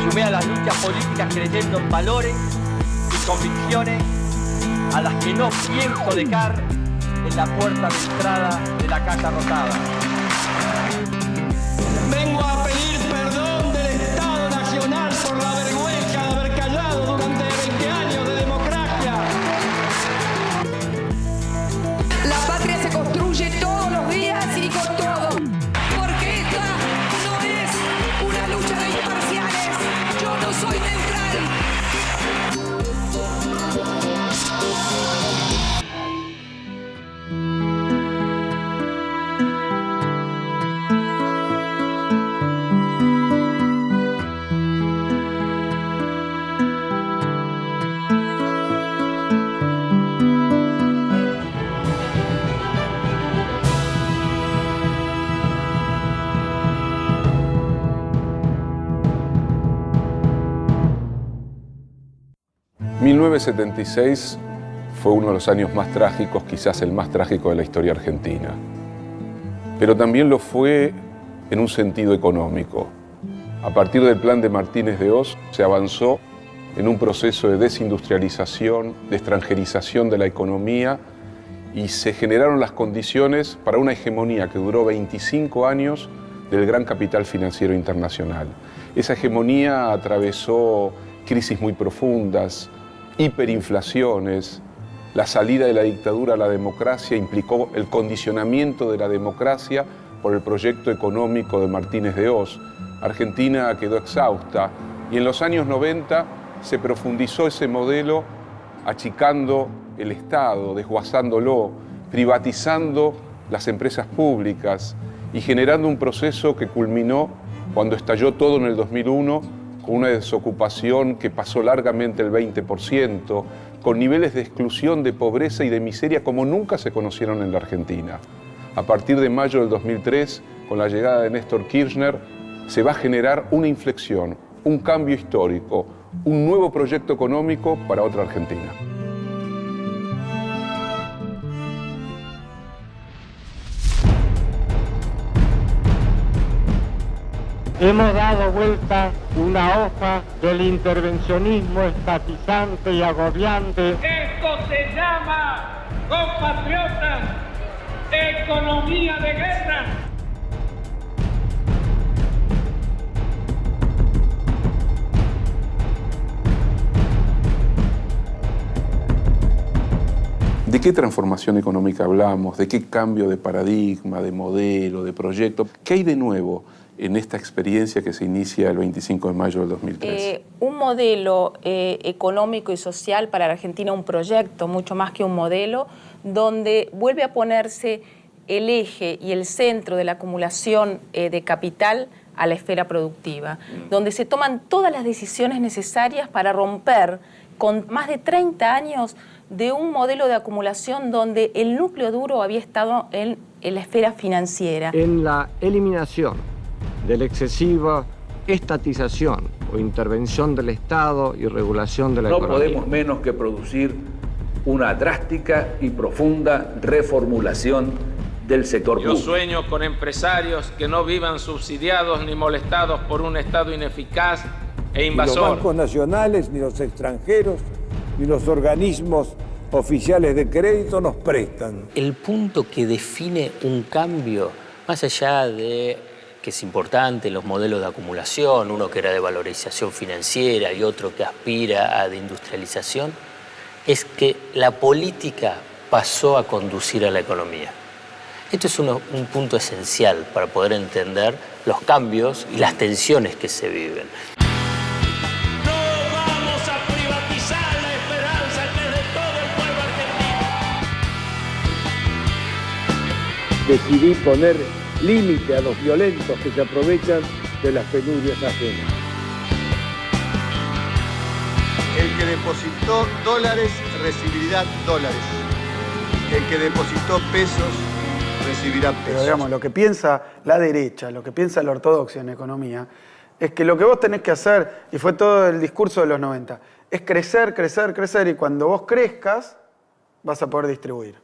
sumé a las luchas políticas creyendo en valores y convicciones a las que no pienso dejar en la puerta de entrada de la Casa Rosada. Vengo a pedir perdón del Estado Nacional por la vergüenza de haber callado durante 20 años de democracia. La patria se construye todos los días y con todo. Porque esta no es una lucha de imparciales. Yo no soy neutral. 1976 fue uno de los años más trágicos, quizás el más trágico de la historia argentina. Pero también lo fue en un sentido económico. A partir del plan de Martínez de Oz se avanzó en un proceso de desindustrialización, de extranjerización de la economía y se generaron las condiciones para una hegemonía que duró 25 años del gran capital financiero internacional. Esa hegemonía atravesó crisis muy profundas, hiperinflaciones, la salida de la dictadura a la democracia implicó el condicionamiento de la democracia por el proyecto económico de Martínez de Oz. Argentina quedó exhausta y en los años 90 se profundizó ese modelo achicando el Estado, desguazándolo, privatizando las empresas públicas y generando un proceso que culminó cuando estalló todo en el 2001 con una desocupación que pasó largamente el 20%, con niveles de exclusión, de pobreza y de miseria como nunca se conocieron en la Argentina. A partir de mayo del 2003, con la llegada de Néstor Kirchner, se va a generar una inflexión, un cambio histórico, un nuevo proyecto económico para otra Argentina. Hemos dado vuelta una hoja del intervencionismo estatizante y agobiante. Esto se llama, compatriotas, economía de guerra. ¿De qué transformación económica hablamos? ¿De qué cambio de paradigma, de modelo, de proyecto? ¿Qué hay de nuevo en esta experiencia que se inicia el 25 de mayo del 2003? Un modelo económico y social para la Argentina, un proyecto, mucho más que un modelo, donde vuelve a ponerse el eje y el centro de la acumulación de capital a la esfera productiva, donde se toman todas las decisiones necesarias para romper con más de 30 años de un modelo de acumulación donde el núcleo duro había estado en la esfera financiera. En la eliminación de la excesiva estatización o intervención del Estado y regulación de la economía. No podemos menos que producir una drástica y profunda reformulación del sector público. Yo sueño con empresarios que no vivan subsidiados ni molestados por un Estado ineficaz e invasor. Ni los bancos nacionales, ni los extranjeros, ni los organismos oficiales de crédito nos prestan. El punto que define un cambio, más allá de que es importante los modelos de acumulación, uno que era de valorización financiera y otro que aspira a de industrialización, es que la política pasó a conducir a la economía. Esto es un punto esencial para poder entender los cambios y las tensiones que se viven. No vamos a privatizar la esperanza que es de todo el pueblo argentino. Decidí poner límite a los violentos que se aprovechan de las penurias ajenas. El que depositó dólares recibirá dólares. El que depositó pesos recibirá pesos. Pero digamos, lo que piensa la derecha, lo que piensa la ortodoxia en economía, es que lo que vos tenés que hacer, y fue todo el discurso de los 90, es crecer, crecer, crecer, y cuando vos crezcas, vas a poder distribuir.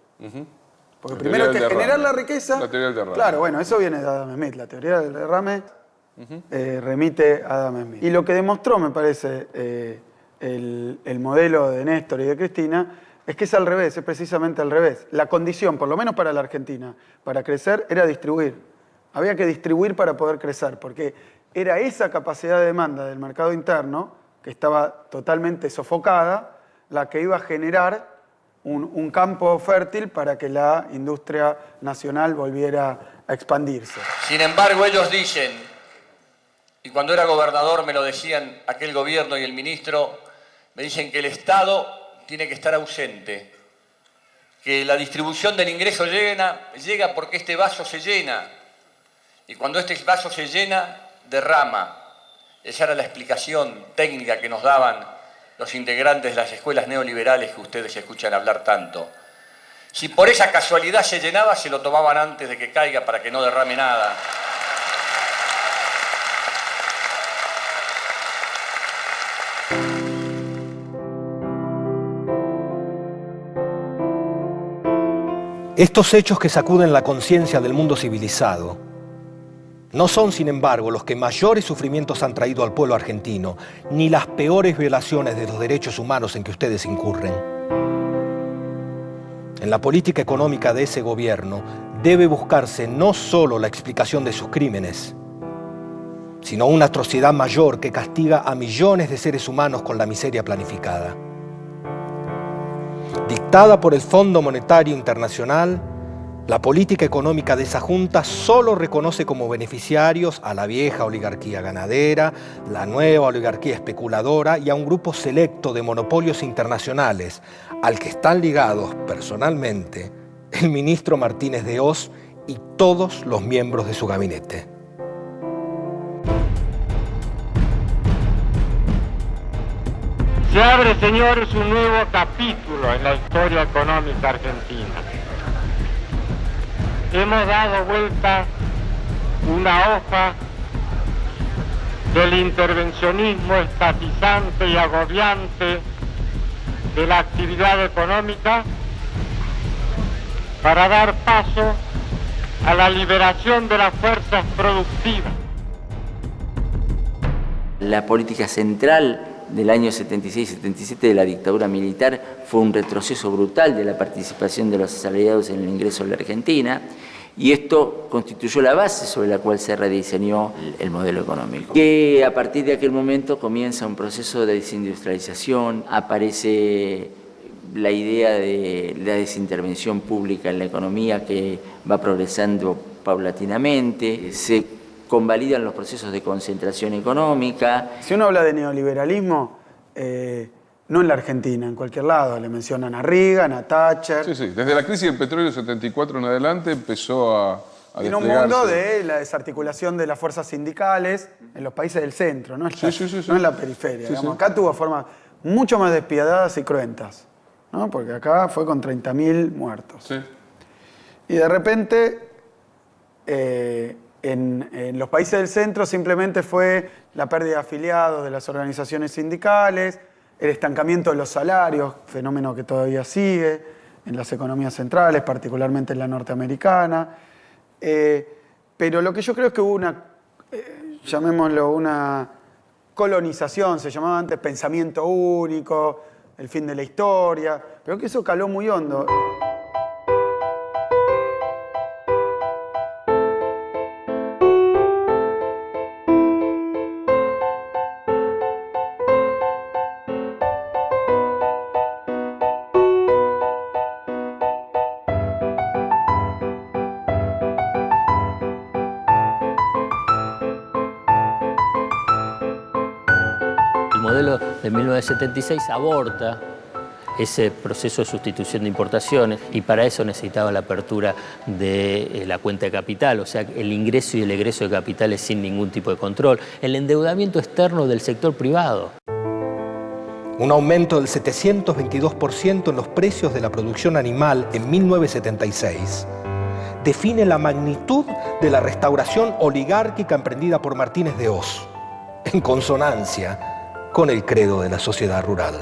Porque primero hay que generar la riqueza. La teoría del derrame. Claro, bueno, eso viene de Adam Smith, la teoría del derrame. remite a Adam Smith. Y lo que demostró, me parece, el modelo de Néstor y de Cristina, es que es al revés, es precisamente al revés. La condición, por lo menos para la Argentina, para crecer, era distribuir. Había que distribuir para poder crecer, porque era esa capacidad de demanda del mercado interno, que estaba totalmente sofocada, la que iba a generar un campo fértil para que la industria nacional volviera a expandirse. Sin embargo, ellos dicen, y cuando era gobernador me lo decían aquel gobierno y el ministro, me dicen que el Estado tiene que estar ausente, que la distribución del ingreso llega porque este vaso se llena, y cuando este vaso se llena, derrama. Esa era la explicación técnica que nos daban los integrantes de las escuelas neoliberales que ustedes escuchan hablar tanto. Si por esa casualidad se llenaba, se lo tomaban antes de que caiga para que no derrame nada. Estos hechos que sacuden la conciencia del mundo civilizado no son, sin embargo, los que mayores sufrimientos han traído al pueblo argentino, ni las peores violaciones de los derechos humanos en que ustedes incurren. En la política económica de ese gobierno debe buscarse no solo la explicación de sus crímenes, sino una atrocidad mayor que castiga a millones de seres humanos con la miseria planificada. Dictada por el Fondo Monetario Internacional, la política económica de esa junta solo reconoce como beneficiarios a la vieja oligarquía ganadera, la nueva oligarquía especuladora y a un grupo selecto de monopolios internacionales, al que están ligados personalmente el ministro Martínez de Hoz y todos los miembros de su gabinete. Se abre, señores, un nuevo capítulo en la historia económica argentina. Hemos dado vuelta una hoja del intervencionismo estatizante y agobiante de la actividad económica para dar paso a la liberación de las fuerzas productivas. La política central del año 76-77 de la dictadura militar fue un retroceso brutal de la participación de los asalariados en el ingreso a la Argentina, y esto constituyó la base sobre la cual se rediseñó el modelo económico. Que a partir de aquel momento comienza un proceso de desindustrialización, aparece la idea de la desintervención pública en la economía que va progresando paulatinamente, se convalidan los procesos de concentración económica. Si uno habla de neoliberalismo, no en la Argentina, en cualquier lado, le mencionan a Reagan, a Thatcher. Sí, sí, desde la crisis del petróleo 74 en adelante empezó a en un mundo de la desarticulación de las fuerzas sindicales en los países del centro, no, no en la periferia. Digamos. Acá tuvo formas mucho más despiadadas y cruentas, ¿no? Porque acá fue con 30.000 muertos. Sí. Y de repente, en los países del centro simplemente fue la pérdida de afiliados de las organizaciones sindicales, el estancamiento de los salarios, fenómeno que todavía sigue en las economías centrales, particularmente en la norteamericana. Pero lo que yo creo es que hubo una, llamémoslo una colonización, se llamaba antes pensamiento único, el fin de la historia, pero que eso caló muy hondo. De 1976 aborta ese proceso de sustitución de importaciones y para eso necesitaba la apertura de la cuenta de capital, o sea, el ingreso y el egreso de capitales sin ningún tipo de control, el endeudamiento externo del sector privado. Un aumento del 722% en los precios de la producción animal en 1976 define la magnitud de la restauración oligárquica emprendida por Martínez de Hoz, en consonancia con el credo de la sociedad rural.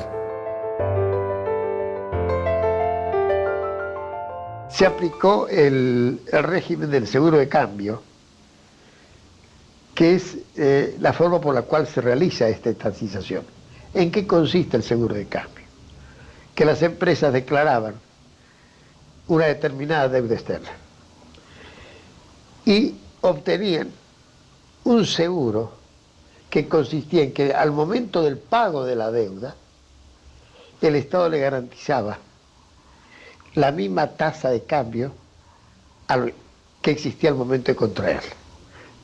Se aplicó el régimen del seguro de cambio que es la forma por la cual se realiza esta estatización. ¿En qué consiste el seguro de cambio? Que las empresas declaraban una determinada deuda externa y obtenían un seguro que consistía en que al momento del pago de la deuda, el Estado le garantizaba la misma tasa de cambio que existía al momento de contraerla.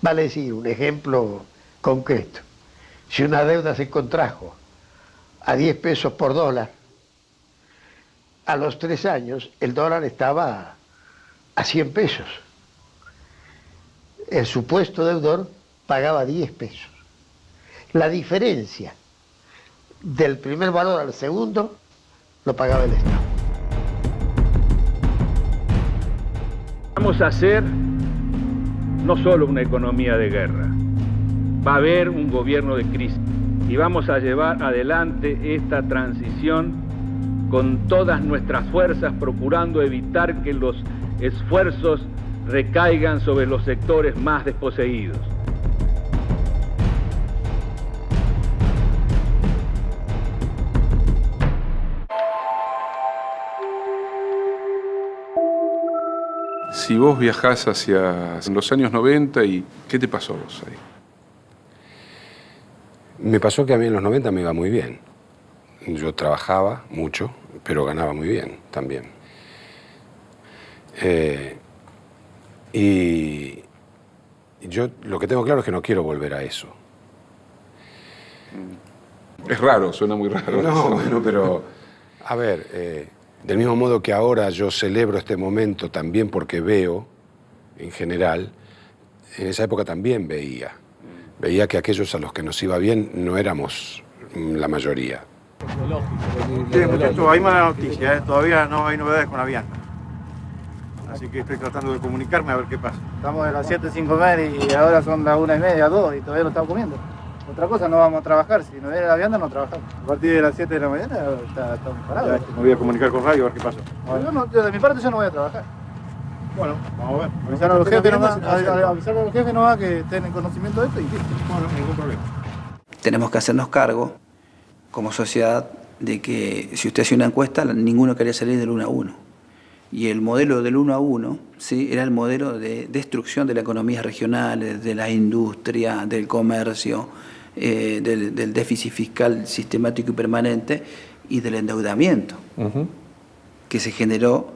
Vale decir, un ejemplo concreto, si una deuda se contrajo a 10 pesos por dólar, a los 3 años el dólar estaba a 100 pesos. El supuesto deudor pagaba 10 pesos. La diferencia del primer valor al segundo lo pagaba el Estado. Vamos a hacer no solo una economía de guerra, va a haber un gobierno de crisis y vamos a llevar adelante esta transición con todas nuestras fuerzas, procurando evitar que los esfuerzos recaigan sobre los sectores más desposeídos. Si vos viajás hacia los años 90, ¿y qué te pasó a vos ahí? Me pasó que a mí en los 90 me iba muy bien. Yo trabajaba mucho, pero ganaba muy bien también. Y yo lo que tengo claro es que no quiero volver a eso. Es raro, suena muy raro. No, bueno, pero a ver, del mismo modo que ahora yo celebro este momento también porque veo, en general, en esa época también veía que aquellos a los que nos iba bien no éramos la mayoría. Sí, muchachos, hay mala noticia, todavía no hay novedades con Avianca. Así que estoy tratando de comunicarme a ver qué pasa. Estamos de las 7 sin comer y ahora son las 1:30, 2 y todavía no estamos comiendo. Otra cosa, no vamos a trabajar. Si no viene la vianda, no trabajamos. A partir de las 7 de la mañana estamos parados. Me voy a comunicar con Radio a ver qué pasa. Yo de mi parte yo no voy a trabajar. Bueno, vamos a ver. Avisar a los jefes nomás que estén en conocimiento de esto y listo. Bueno, ningún problema. Tenemos que hacernos cargo, como sociedad, de que si usted hace una encuesta, ninguno quería salir del 1 a 1. Y el modelo del 1 a 1, ¿sí?, era el modelo de destrucción de la economía regional, de la industria, del comercio, del déficit fiscal sistemático y permanente y del endeudamiento que se generó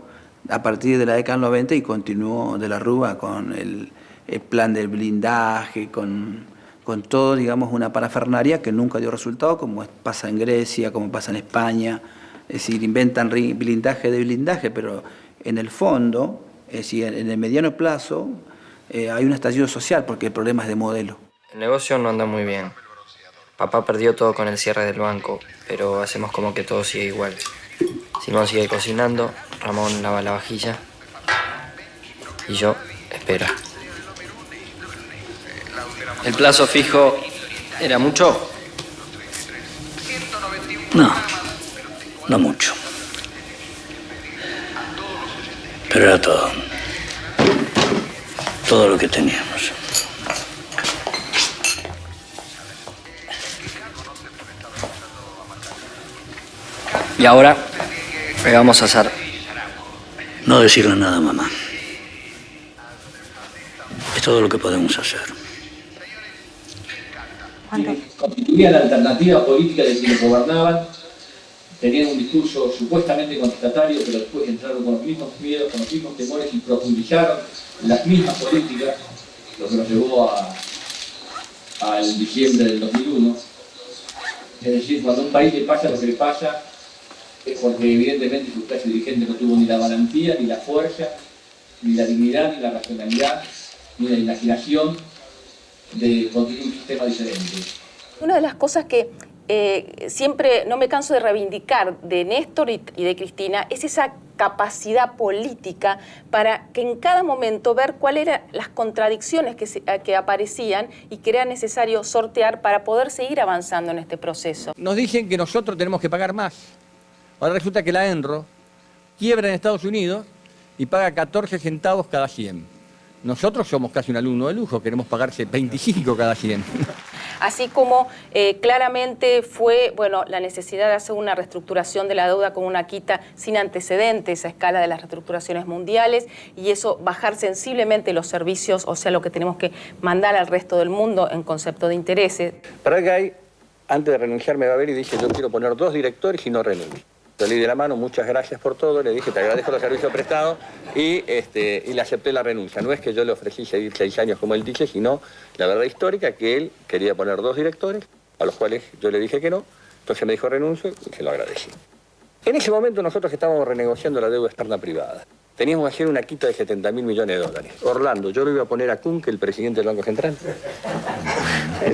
a partir de la década del 90 y continuó de la Rúa con el plan del blindaje, con todo, digamos, una parafernaria que nunca dio resultado, como pasa en Grecia, como pasa en España. Es decir, inventan blindaje de blindaje, pero en el fondo, es decir, en el mediano plazo, hay un estallido social porque el problema es de modelo. El negocio no anda muy bien. Papá perdió todo con el cierre del banco, pero hacemos como que todo sigue igual. Simón sigue cocinando, Ramón lava la vajilla y yo espero. ¿El plazo fijo era mucho? No mucho. Pero era todo. Todo lo que teníamos. ¿Y ahora qué vamos a hacer? No decirle nada a mamá. Es todo lo que podemos hacer. Constituían la alternativa política de quienes gobernaban, tenían un discurso supuestamente contestatario, pero después entraron con los mismos miedos, con los mismos temores y profundizaron las mismas políticas, lo que nos llevó al diciembre del 2001. Es decir, cuando a un país le pasa lo que le pasa, es porque evidentemente su clase dirigente no tuvo ni la valentía, ni la fuerza, ni la dignidad, ni la racionalidad, ni la imaginación de construir un sistema diferente. Una de las cosas que siempre no me canso de reivindicar de Néstor y de Cristina es esa capacidad política para que en cada momento ver cuáles eran las contradicciones que aparecían y que era necesario sortear para poder seguir avanzando en este proceso. Nos dicen que nosotros tenemos que pagar más. Ahora resulta que la ENRO quiebra en Estados Unidos y paga 14 centavos cada 100. Nosotros somos casi un alumno de lujo, queremos pagarse 25 cada 100. Así como claramente fue la necesidad de hacer una reestructuración de la deuda con una quita sin antecedentes a escala de las reestructuraciones mundiales, y eso bajar sensiblemente los servicios, o sea, lo que tenemos que mandar al resto del mundo en concepto de intereses. Paraguay, antes de renunciar, me va a ver y dice: yo quiero poner 2 directores y no renuncio. Salí de la mano, muchas gracias por todo, le dije: te agradezco los servicios prestados, y le acepté la renuncia. No es que yo le ofrecí seguir 6 años como él dice, sino la verdad histórica que él quería poner 2 directores, a los cuales yo le dije que no, entonces me dijo renuncio y se lo agradecí. En ese momento nosotros estábamos renegociando la deuda externa privada. Teníamos que hacer una quita de 70.000 millones de dólares. Orlando, yo lo iba a poner a Kuhn, que el presidente del Banco Central.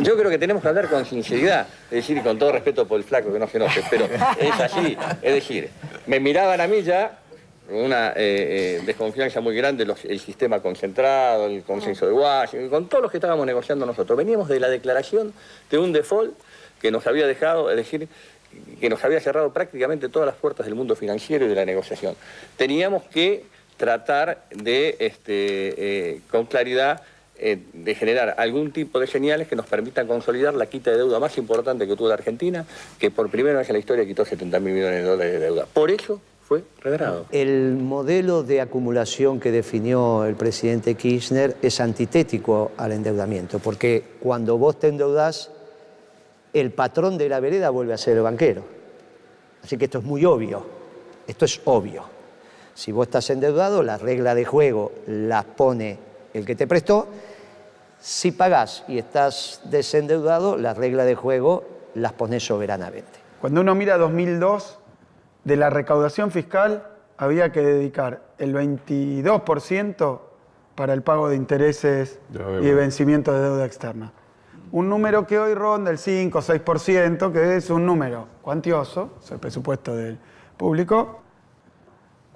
Yo creo que tenemos que hablar con sinceridad, es decir, con todo respeto por el flaco, que no se enoje, pero es así. Es decir, me miraban a mí ya con una desconfianza muy grande el sistema concentrado, el consenso de Washington, con todos los que estábamos negociando nosotros. Veníamos de la declaración de un default que nos había dejado, es decir, que nos había cerrado prácticamente todas las puertas del mundo financiero y de la negociación. Teníamos que tratar de, con claridad, de generar algún tipo de señales que nos permitan consolidar la quita de deuda más importante que tuvo la Argentina, que por primera vez en la historia quitó 70.000 millones de dólares de deuda. Por eso fue redrado. El modelo de acumulación que definió el presidente Kirchner es antitético al endeudamiento, porque cuando vos te endeudás, el patrón de la vereda vuelve a ser el banquero. Así que esto es muy obvio, esto es obvio. Si vos estás endeudado, la regla de juego la pone el que te prestó. Si pagás y estás desendeudado, la regla de juego las pones soberanamente. Cuando uno mira 2002, de la recaudación fiscal había que dedicar el 22% para el pago de intereses y de vencimiento de deuda externa. Un número que hoy ronda el 5 o 6%, que es un número cuantioso, es el presupuesto del público,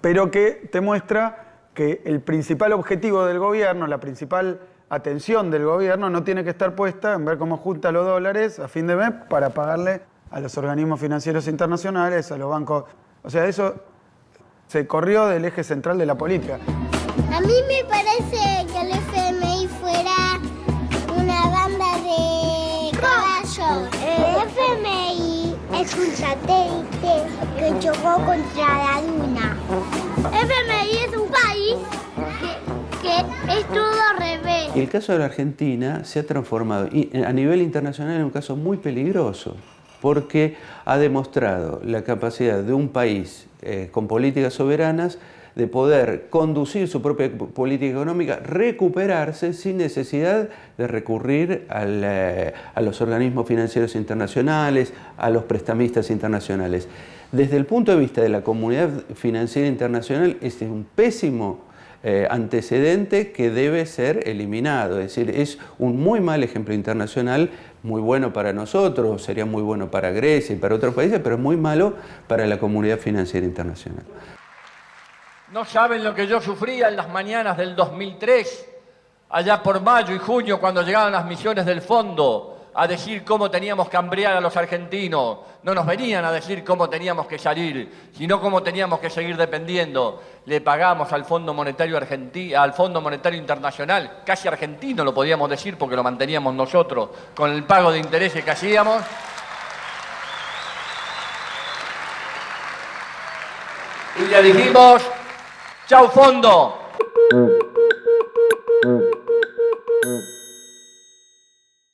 pero que te muestra que el principal objetivo del gobierno, la principal atención del gobierno, no tiene que estar puesta en ver cómo junta los dólares a fin de mes para pagarle a los organismos financieros internacionales, a los bancos. O sea, eso se corrió del eje central de la política. A mí me parece que el FMI fuera una banda de caballos. El FMI es un satélite que chocó contra la luna. El FMI es un país que es todo al revés. Y el caso de la Argentina se ha transformado a nivel internacional en un caso muy peligroso, porque ha demostrado la capacidad de un país con políticas soberanas de poder conducir su propia política económica, recuperarse sin necesidad de recurrir a los organismos financieros internacionales, a los prestamistas internacionales. Desde el punto de vista de la comunidad financiera internacional, este es un pésimo antecedente que debe ser eliminado. Es decir, es un muy mal ejemplo internacional, muy bueno para nosotros, sería muy bueno para Grecia y para otros países, pero es muy malo para la comunidad financiera internacional. No saben lo que yo sufría en las mañanas del 2003, allá por mayo y junio, cuando llegaban las misiones del fondo a decir cómo teníamos que hambrear a los argentinos. No nos venían a decir cómo teníamos que salir, sino cómo teníamos que seguir dependiendo. Le pagamos al Fondo Monetario al Fondo Monetario Internacional, casi argentino lo podíamos decir porque lo manteníamos nosotros con el pago de intereses que hacíamos. Y le dijimos: ¡chau, fondo!